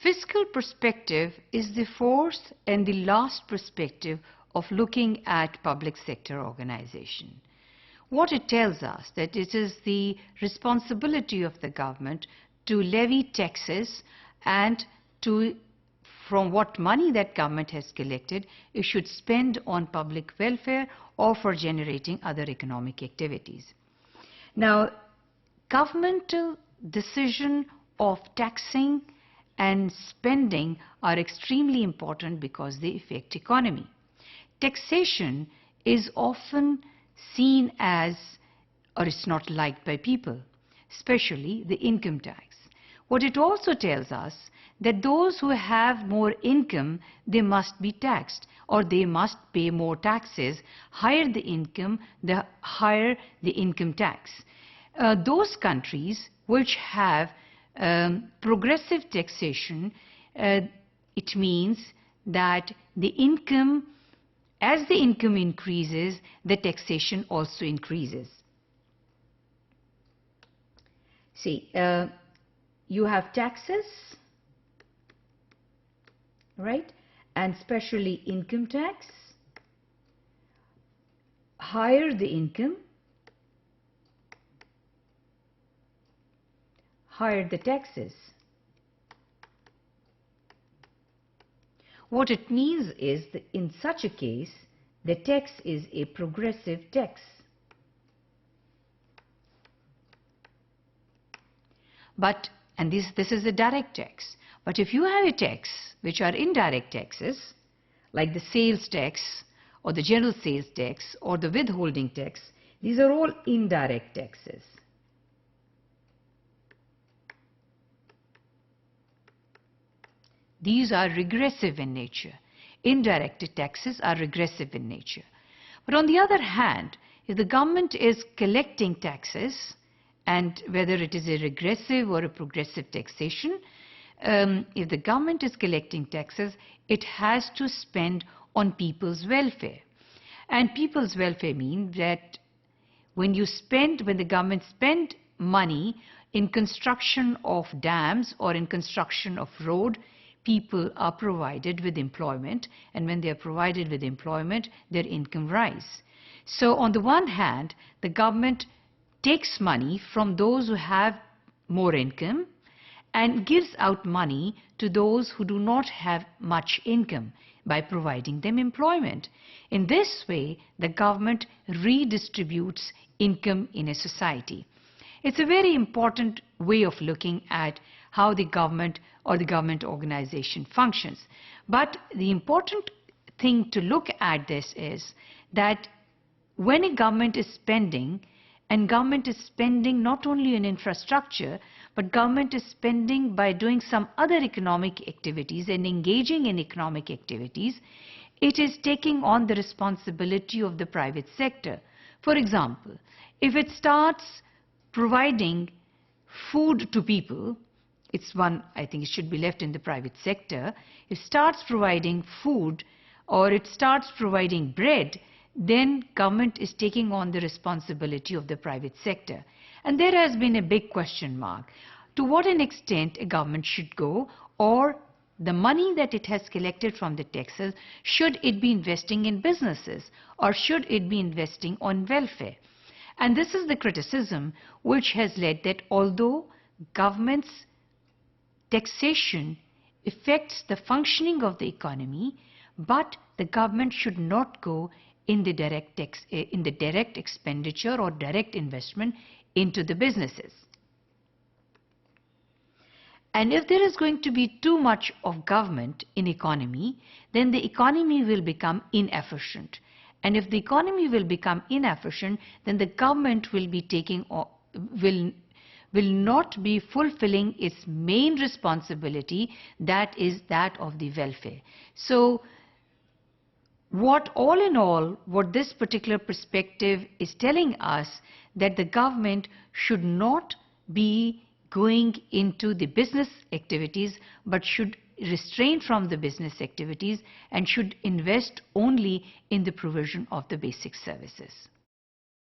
Fiscal perspective is the fourth and the last perspective of looking at public sector organization. What it tells us that it is the responsibility of the government to levy taxes and from what money that government has collected, it should spend on public welfare or for generating other economic activities. Now, governmental decision of taxing and spending are extremely important because they affect economy. Taxation is often seen as, or it's not liked by people, especially the income tax. What it also tells us that those who have more income, they must be taxed or they must pay more taxes. Higher the income, the higher the income tax. Those countries which have progressive taxation, it means that the income, as the income increases, the taxation also increases. See, you have taxes, right? And especially income tax. Higher the income, higher the taxes. What it means is that in such a case, the tax is a progressive tax. But, and this is a direct tax. But if you have a tax which are indirect taxes, like the sales tax or the general sales tax or the withholding tax, these are all indirect taxes. These are regressive in nature. Indirect taxes are regressive in nature. But on the other hand, if the government is collecting taxes, and whether it is a regressive or a progressive taxation, if the government is collecting taxes, it has to spend on people's welfare. And people's welfare means that when the government spend money in construction of dams or in construction of road, people are provided with employment, and when they are provided with employment, their income rise. So on the one hand, the government takes money from those who have more income and gives out money to those who do not have much income by providing them employment. In this way, the government redistributes income in a society. It's a very important way of looking at how the government or the government organization functions. But the important thing to look at this is that when a government is spending, and government is spending not only on infrastructure, but government is spending by doing some other economic activities and engaging in economic activities, it is taking on the responsibility of the private sector. For example, if it starts providing food to people, I think it should be left in the private sector. If it starts providing food or it starts providing bread, then government is taking on the responsibility of the private sector. And there has been a big question mark. To what an extent a government should go, or the money that it has collected from the taxes, should it be investing in businesses or should it be investing on welfare? And this is the criticism which has led that although government's taxation affects the functioning of the economy, but the government should not go in the direct expenditure or direct investment into the businesses. And if there is going to be too much of government in economy, then the economy will become inefficient. And if the economy will become inefficient, then the government will not be fulfilling its main responsibility, that is that of the welfare. So all in all, what this particular perspective is telling us, that the government should not be going into the business activities, but should restrain from the business activities and should invest only in the provision of the basic services.